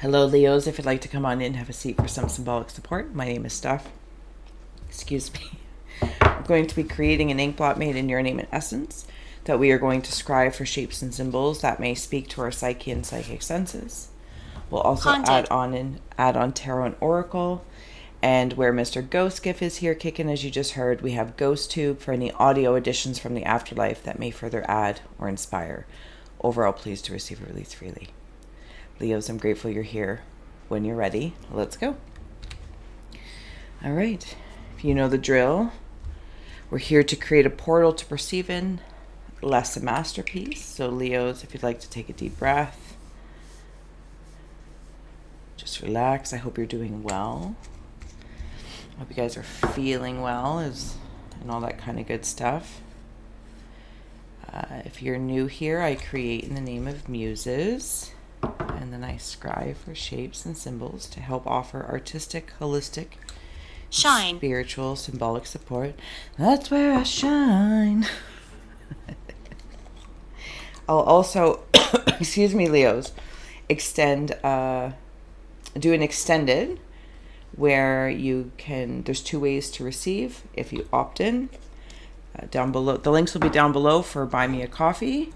Hello, Leos. If you'd like to come on in, have a seat for some symbolic support. My name is Steph. Excuse me. I'm going to be creating an ink blot made in your name and essence that we are going to scribe for shapes and symbols that may speak to our psyche and psychic senses. We'll also Haunted. add on tarot and oracle. And where Mr. Ghost Gift is here kicking, as you just heard, we have Ghost Tube for any audio additions from the afterlife that may further add or inspire. Overall, pleased to receive or release freely. Leos, I'm grateful you're here. When you're ready, let's go. All right. If you know the drill, we're here to create a portal to perceive in, less a masterpiece. So Leos, if you'd like to take a deep breath, just relax. I hope you're doing well. I hope you guys are feeling well and all that kind of good stuff. If you're new here, I create in the name of muses. And then I scribe for shapes and symbols to help offer artistic, holistic, Shine. spiritual, symbolic support. That's where I shine. I'll also, excuse me, Leos, do an extended where you can, there's two ways to receive if you opt in. Down below, the links will be down below for Buy Me a Coffee,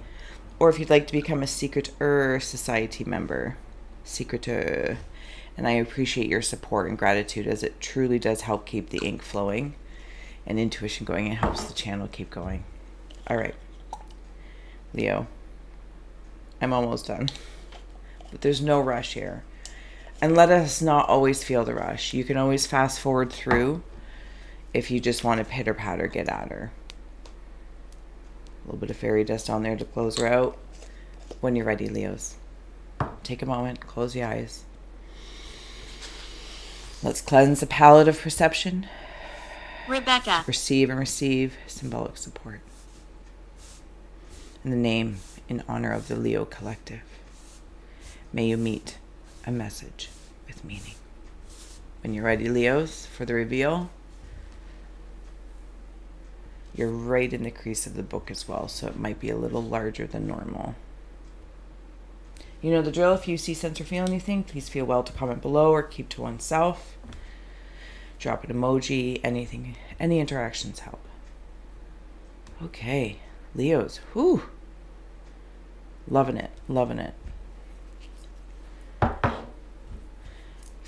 or if you'd like to become a Secreter Society member. Secreter. And I appreciate your support and gratitude, as it truly does help keep the ink flowing and intuition going. It helps the channel keep going. All right, Leo, I'm almost done, but there's no rush here. And let us not always feel the rush. You can always fast forward through if you just want to pitter patter get at her. A little bit of fairy dust on there to close her out. When you're ready, Leos, take a moment, close your eyes. Let's cleanse the palette of perception. Rebecca. Receive and receive symbolic support. In the name, in honor of the Leo Collective, may you meet a message with meaning. When you're ready, Leos, for the reveal, you're right in the crease of the book as well, so it might be a little larger than normal. You know the drill. If you see, sense, or feel anything, please feel well to comment below or keep to oneself. Drop an emoji, anything, any interactions help. Okay, Leos, whew. Loving it, loving it. We've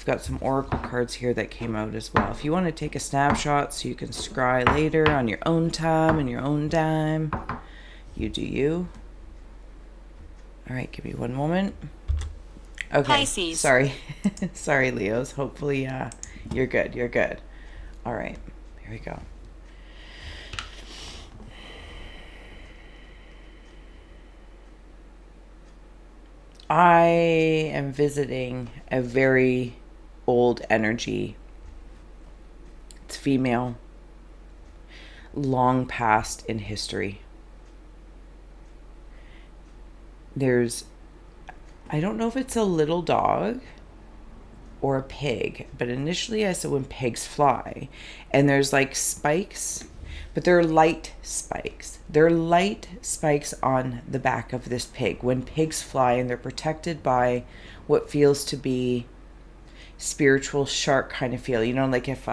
got some oracle cards here that came out as well. If you want to take a snapshot so you can scry later on your own time and your own dime, you do you. All right, give me one moment. Okay, Pisces. sorry. Sorry, Leos. Hopefully you're good. You're good. All right, here we go. I am visiting a very old energy. It's female, long past in history. I don't know if it's a little dog or a pig, but initially I said when pigs fly, and there's like spikes, but they're light spikes. They're light spikes on the back of this pig when pigs fly, and they're protected by what feels to be spiritual shark kind of feel. You know, like if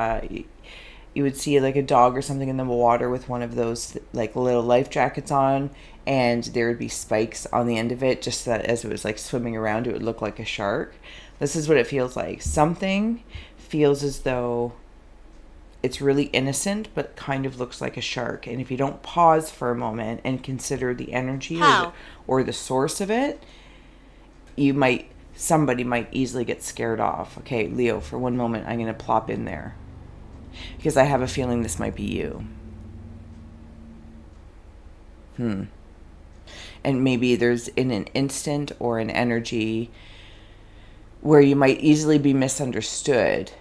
you would see like a dog or something in the water with one of those like little life jackets on, and there would be spikes on the end of it, just so that as it was like swimming around, it would look like a shark. This is what it feels like. Something feels as though it's really innocent, but kind of looks like a shark. And if you don't pause for a moment and consider the energy or the source of it, somebody might easily get scared off. Okay, Leo, for one moment, I'm going to plop in there, because I have a feeling this might be you. And maybe there's in an instant or an energy where you might easily be misunderstood,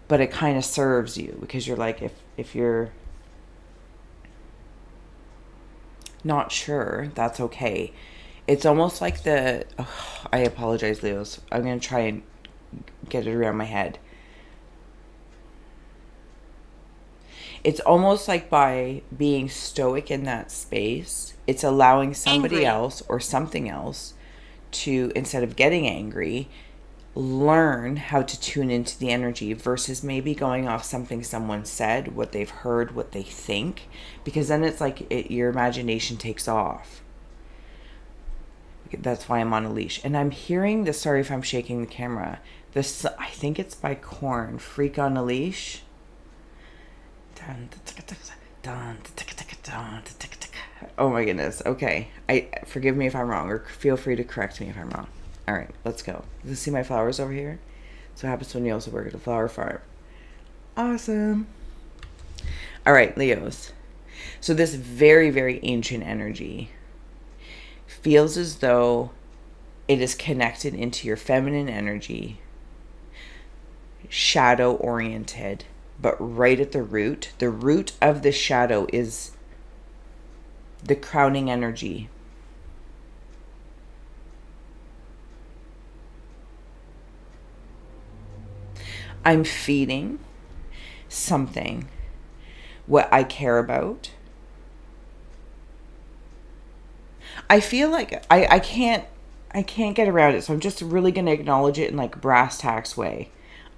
but it kind of serves you, because you're like, if you're not sure, that's okay. It's almost like I apologize, Leos. I'm going to try and get it around my head. It's almost like by being stoic in that space, it's allowing somebody else or something else to, instead of getting angry, learn how to tune into the energy versus maybe going off something someone said, what they've heard, what they think, because then it's like your imagination takes off. That's why I'm on a leash. And I'm hearing this, sorry if I'm shaking the camera, this, I think it's by Korn, Freak on a Leash. Oh my goodness. Okay. Forgive me if I'm wrong, or feel free to correct me if I'm wrong. All right, let's go. You see my flowers over here? So what happens when you also work at a flower farm. Awesome. All right, Leos. So this very, very ancient energy feels as though it is connected into your feminine energy, shadow oriented, but right at the root of the shadow is the crowning energy. I'm feeding something what I care about. I feel like I can't get around it, so I'm just really going to acknowledge it in like brass tacks way.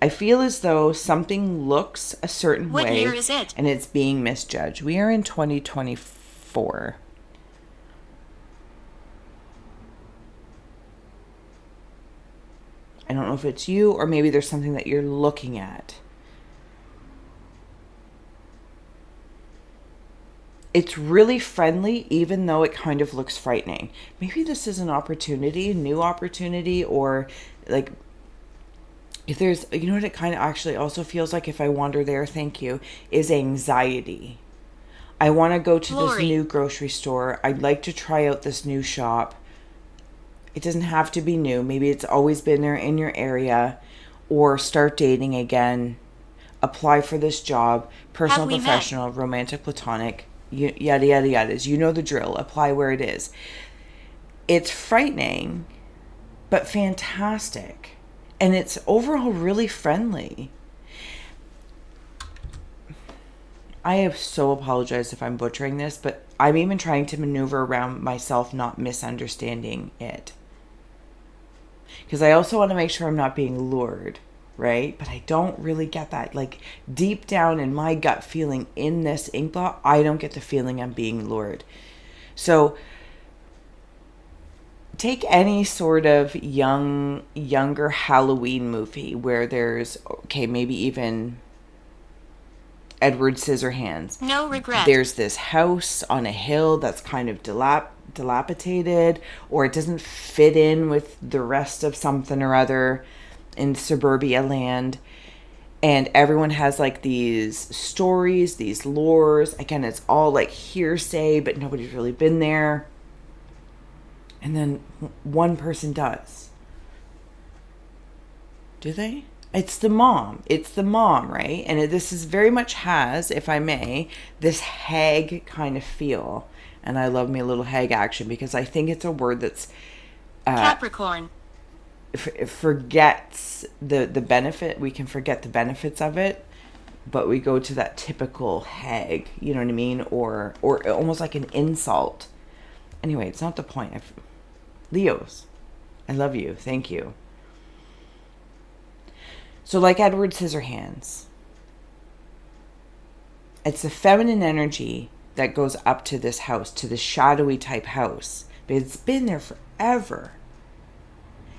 I feel as though something looks a certain way. What year is it? And it's being misjudged. We are in 2024. I don't know if it's you or maybe there's something that you're looking at. It's really friendly, even though it kind of looks frightening. Maybe this is an opportunity, new opportunity, or like if there's, you know what it kind of actually also feels like if I wander there, thank you, is anxiety. I want to go to this new grocery store. I'd like to try out this new shop. It doesn't have to be new. Maybe it's always been there in your area, or start dating again, apply for this job, personal, professional, romantic, platonic, yada, yada, yada. You know the drill. Apply where it is. It's frightening, but fantastic. And it's overall really friendly. I have so apologized if I'm butchering this, but I'm even trying to maneuver around myself not misunderstanding it. Because I also want to make sure I'm not being lured, right? But I don't really get that. Like deep down in my gut feeling in this ink blot, I don't get the feeling I'm being lured. So take any sort of younger Halloween movie where there's, okay, maybe even Edward Scissorhands. No regret. There's this house on a hill that's kind of dilapidated, or it doesn't fit in with the rest of something or other in suburbia land. And everyone has like these stories, these lores. Again, it's all like hearsay, but nobody's really been there. And then one person does. Do they? It's the mom. It's the mom, right? And this is very much has, if I may, this hag kind of feel. And I love me a little hag action because I think it's a word that's Capricorn. Forgets the benefit. We can forget the benefits of it, but we go to that typical hag. You know what I mean? Or almost like an insult. Anyway, it's not the point. Leos, I love you. Thank you. So like Edward Scissorhands, it's the feminine energy that goes up to this house, to the shadowy type house. But it's been there forever.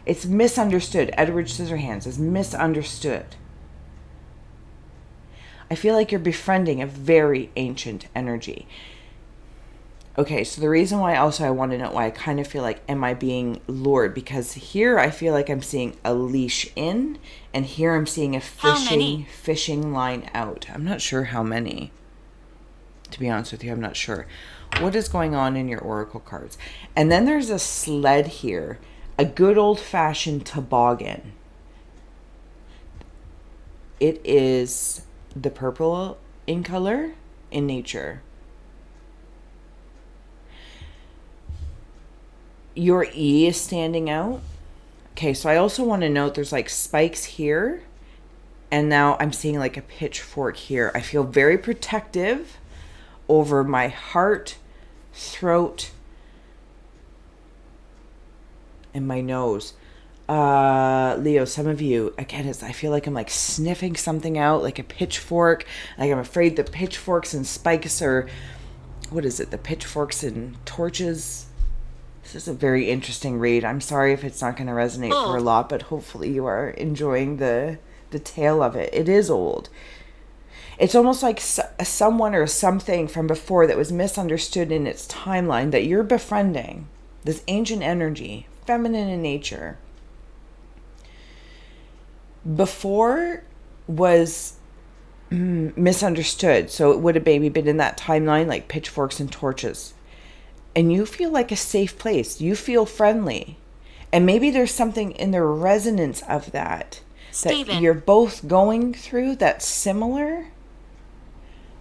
It's misunderstood. Edward Scissorhands is misunderstood. I feel like you're befriending a very ancient energy. Okay, so the reason why also I want to know why I kind of feel like, am I being lured? Because here I feel like I'm seeing a leash in, and here I'm seeing a fishing line out. I'm not sure how many. To be honest with you, I'm not sure. What is going on in your oracle cards? And then there's a sled here, a good old-fashioned toboggan. It is the purple in color in nature. Your E is standing out. Okay, so I also want to note there's like spikes here. And now I'm seeing like a pitchfork here. I feel very protective over my heart, throat, and my nose. Leo, some of you, again, I feel like I'm like sniffing something out, like a pitchfork. Like I'm afraid the pitchforks and spikes are, what is it? The pitchforks and torches. This is a very interesting read. I'm sorry if it's not going to resonate for a Old. lot, but hopefully you are enjoying the tale of it. It is old. It's almost like someone or something from before that was misunderstood in its timeline that you're befriending. This ancient energy, feminine in nature. Before was misunderstood. So it would have maybe been in that timeline like pitchforks and torches. And you feel like a safe place. You feel friendly. And maybe there's something in the resonance of that Steven. you're both going through that's similar.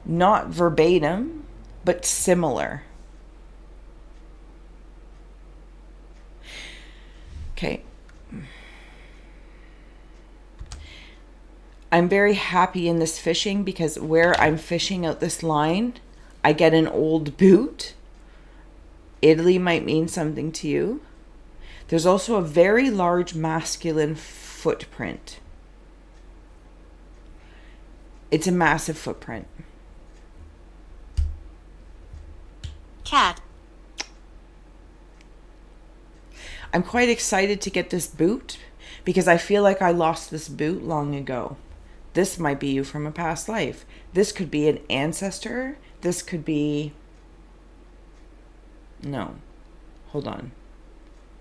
Not verbatim, but similar. Okay. I'm very happy in this fishing because where I'm fishing out this line, I get an old boot. Italy might mean something to you. There's also a very large masculine footprint. It's a massive footprint. Cat. I'm quite excited to get this boot because I feel like I lost this boot long ago. This might be you from a past life. This could be an ancestor. This could be... No. Hold on.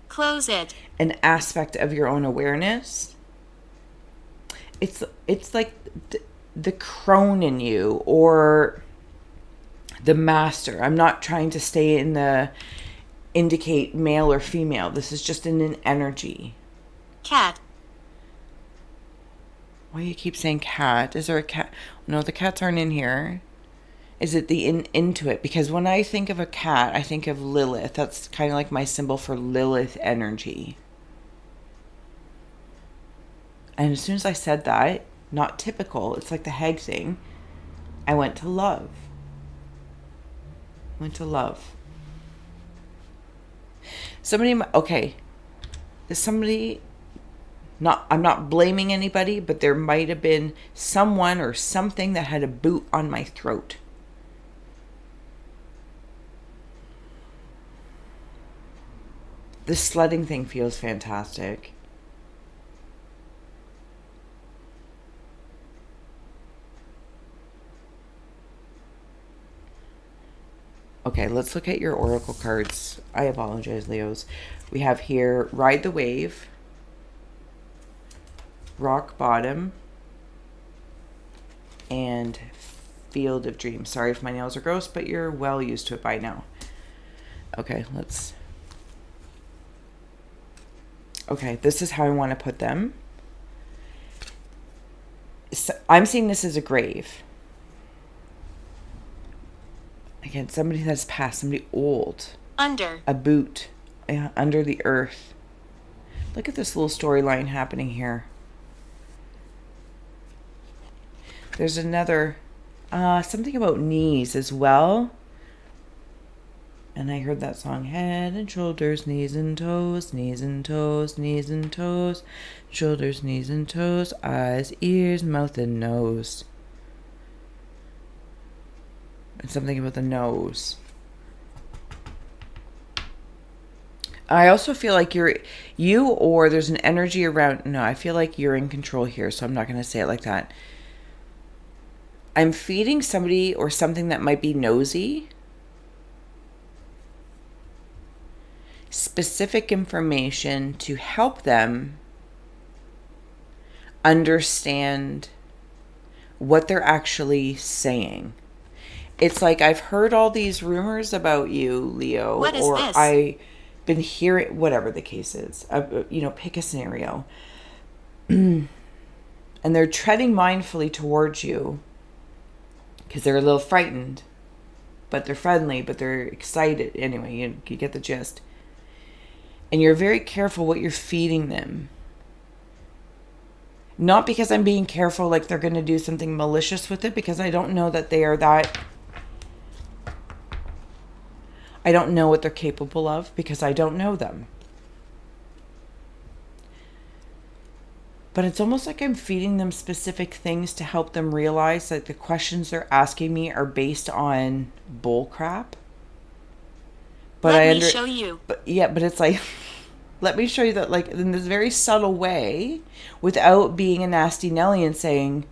Close it. An aspect of your own awareness. It's like the crone in you or the master. I'm not trying to stay in the indicate male or female. This is just in an energy. Cat. Why do you keep saying cat? Is there a cat? No, the cats aren't in here. Is it the into it? Because when I think of a cat, I think of Lilith. That's kind of like my symbol for Lilith energy. And as soon as I said that, not typical, it's like the hag thing, I went to love. Went to love. Okay. Is somebody... I'm not blaming anybody, but there might have been someone or something that had a boot on my throat. This sledding thing feels fantastic. Okay, let's look at your oracle cards. I apologize, Leos. We have here Ride the Wave, Rock Bottom, and Field of Dreams. Sorry if my nails are gross, but you're well used to it by now. Okay, let's... Okay, this is how I want to put them. So I'm seeing this as a grave. Again, somebody that's passed, somebody old. Under. A boot. Yeah, under the earth. Look at this little storyline happening here. There's another, something about knees as well. And I heard that song, head and shoulders, knees and toes, knees and toes, knees and toes, shoulders, knees and toes, eyes, ears, mouth, and nose. And something about the nose. I also feel like or there's an energy around, no, I feel like you're in control here, so I'm not going to say it like that. I'm feeding somebody or something that might be nosy specific information to help them understand what they're actually saying. It's like I've heard all these rumors about you, Leo, What is or this? I've been hearing, whatever the case is. Pick a scenario. And they're treading mindfully towards you because they're a little frightened, but they're friendly, but they're excited. Anyway, you get the gist. And you're very careful what you're feeding them. Not because I'm being careful like they're going to do something malicious with it, because I don't know that they are that. I don't know what they're capable of because I don't know them. But it's almost like I'm feeding them specific things to help them realize that the questions they're asking me are based on bull crap. But Let me show you. But yeah, but it's like, let me show you that, like, in this very subtle way, without being a nasty Nelly and saying,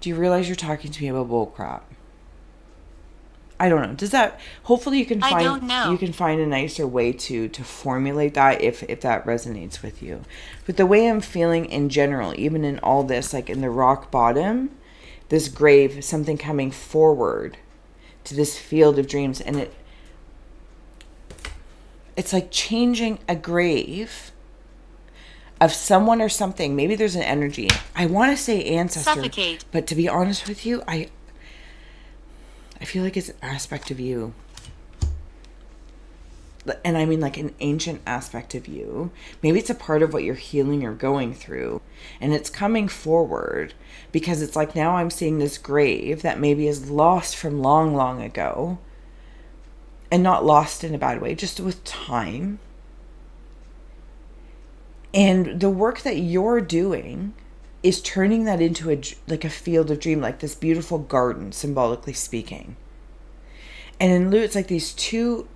do you realize you're talking to me about bull crap? I don't know. Does that, hopefully you can I find, don't know. you can find a nicer way to formulate that if that resonates with you. But the way I'm feeling in general, even in all this, like in the rock bottom, this grave, something coming forward to this field of dreams, and it's like changing a grave of someone or something. Maybe there's an energy. I want to say ancestor, Suffocate. but to be honest with you, I feel like it's an aspect of you. And I mean like an ancient aspect of you. Maybe it's a part of what you're healing or going through. And it's coming forward because it's like now I'm seeing this grave that maybe is lost from long, long ago. And not lost in a bad way, just with time. And the work that you're doing is turning that into a field of dream, like this beautiful garden, symbolically speaking. And in Lu, it's like these two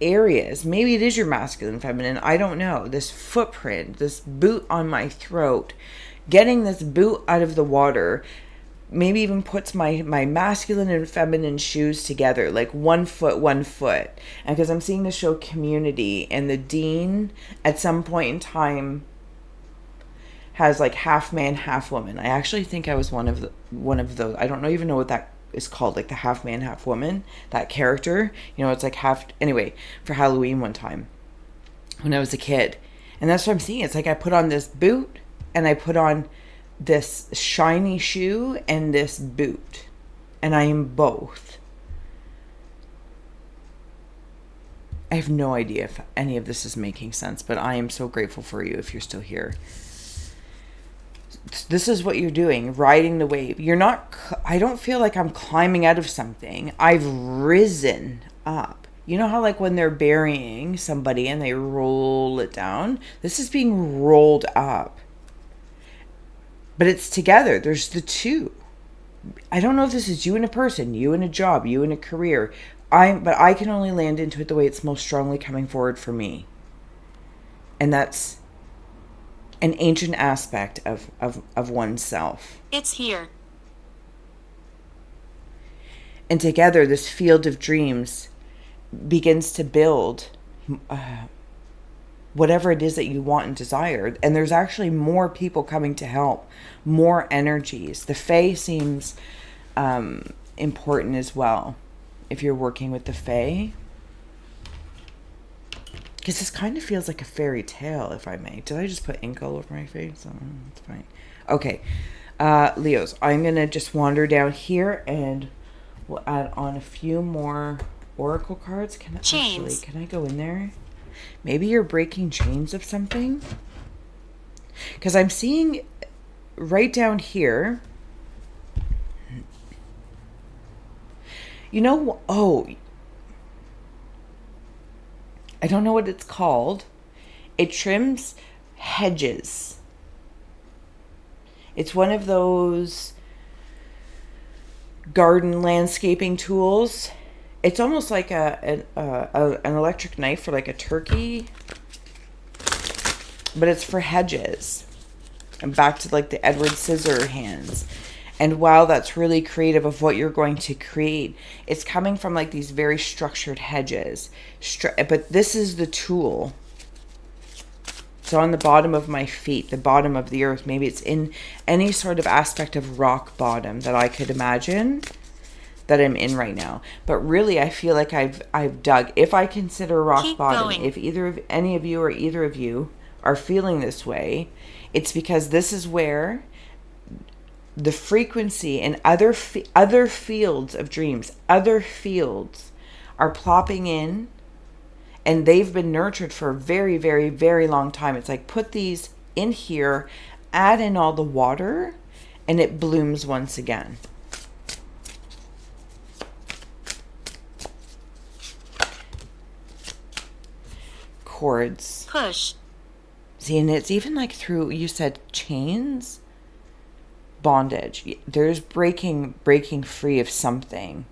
areas. Maybe it is your masculine, feminine. I don't know. This footprint, this boot on my throat, getting this boot out of the water, maybe even puts my masculine and feminine shoes together, like 1 foot, 1 foot. And because I'm seeing the show Community, and the dean at some point in time has like half man, half woman. I actually think I was one of those. I don't even know what that is called, like the half man, half woman, that character. You know, it's like half, anyway, for Halloween one time when I was a kid. And that's what I'm seeing. It's like I put on this boot and I put on this shiny shoe and this boot. And I am both. I have no idea if any of this is making sense, but I am so grateful for you if you're still here. This is what you're doing, riding the wave. You're not, I don't feel like I'm climbing out of something. I've risen up. You know how like when they're burying somebody and they roll it down? This is being rolled up. But it's together. There's the two. I don't know if this is you and a person, you and a job, you and a career. But I can only land into it the way it's most strongly coming forward for me. And that's an ancient aspect of oneself. It's here. And together, this field of dreams begins to build whatever it is that you want and desire. And there's actually more people coming to help, more energies. The Fae seems important as well, if you're working with the Fae. Because this kind of feels like a fairy tale, if I may. Did I just put ink all over my face? Oh, it's fine. Okay. Leos, I'm going to just wander down here and we'll add on a few more oracle cards. Can I go in there? Maybe you're breaking chains of something? Because I'm seeing right down here. You know, I don't know what it's called. It trims hedges. It's one of those garden landscaping tools. It's almost like an electric knife for like a turkey, but it's for hedges. And back to like the Edward Scissorhands. And while that's really creative of what you're going to create, it's coming from like these very structured hedges. But this is the tool. It's on the bottom of my feet, the bottom of the earth. Maybe it's in any sort of aspect of rock bottom that I could imagine that I'm in right now. But really, I feel like I've dug. If I consider rock Keep bottom, going. if any of you or either of you are feeling this way, it's because this is where the frequency and other fields of dreams, other fields are plopping in, and they've been nurtured for a very, very, very long time. It's like put these in here, add in all the water, and it blooms once again. Chords. Push. See, and it's even like through, you said chains, bondage. There's breaking free of something.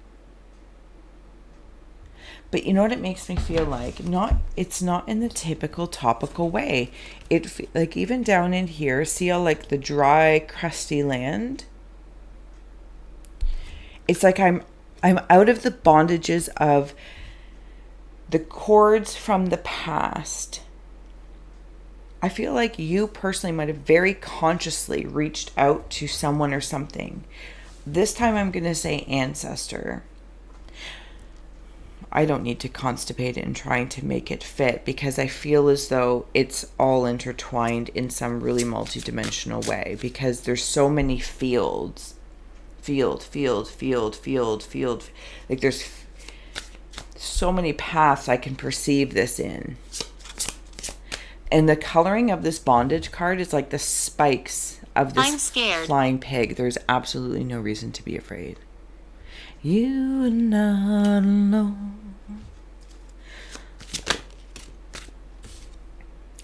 But you know what it makes me feel like? It's not in the typical topical way. Like even down in here, see how like the dry, crusty land? It's like I'm out of the bondages of the cords from the past. I feel like you personally might have very consciously reached out to someone or something. This time I'm going to say ancestor. I don't need to constipate it and trying to make it fit, because I feel as though it's all intertwined in some really multidimensional way, because there's so many fields. Field. Like there's so many paths I can perceive this in. And the coloring of this bondage card is like the spikes of this I'm scared. flying pig. There's absolutely no reason to be afraid. You are not alone.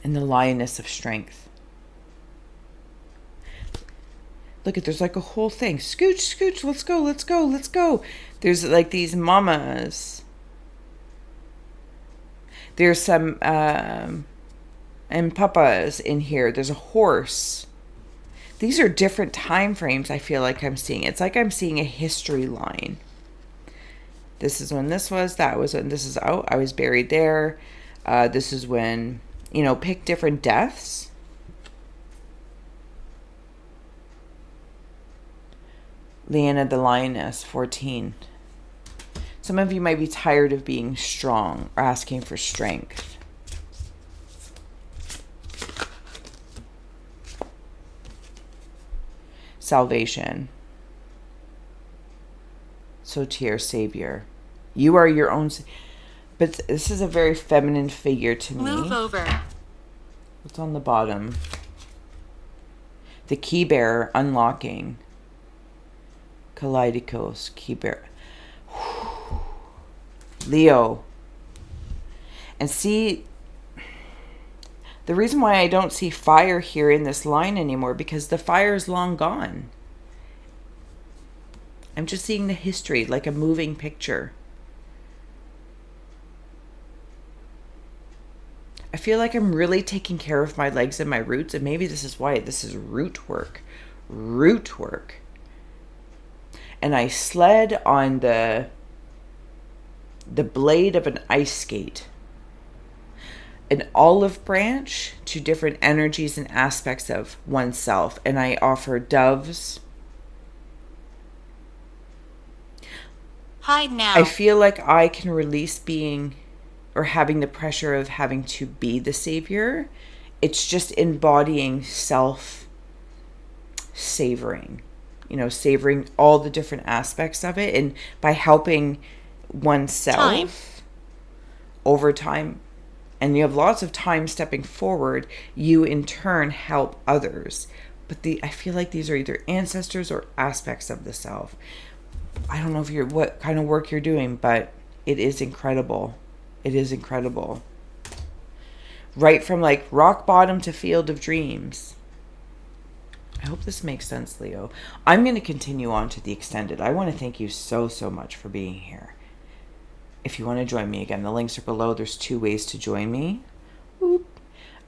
And the lioness of strength. Look at, there's like a whole thing. Scooch, let's go. There's like these mamas. There's some and papas in here. There's a horse. These are different time frames I feel like I'm seeing. It's like I'm seeing a history line. This is when this was, that was when this is out. I was buried there. This is when, pick different deaths. Leanna the Lioness, 14. Some of you might be tired of being strong or asking for strength. Salvation. Sotir, Savior. You are your own. But this is a very feminine figure to me. Move over. What's on the bottom? The key bearer, unlocking. Kaleidikos, key bearer. Leo. And see, the reason why I don't see fire here in this line anymore, because the fire is long gone. I'm just seeing the history, like a moving picture. I feel like I'm really taking care of my legs and my roots, and maybe this is why this is root work. Root work. And I sled on the blade of an ice skate. An olive branch to different energies and aspects of oneself. And I offer doves. Hide now. I feel like I can release being or having the pressure of having to be the savior. It's just embodying self-savoring. Savoring all the different aspects of it. And by helping oneself over time, and you have lots of time stepping forward, you in turn help others. But I feel like these are either ancestors or aspects of the self. I don't know what kind of work you're doing, but it is incredible. It is incredible. Right from like rock bottom to field of dreams. I hope this makes sense, Leo. I'm going to continue on to the extended. I want to thank you so much for being here. If you want to join me again, the links are below. There's 2 ways to join me.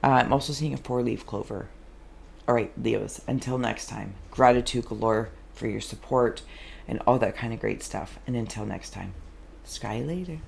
I'm also seeing a 4-leaf clover. All right, Leos, until next time, gratitude galore for your support and all that kind of great stuff. And until next time, sky later.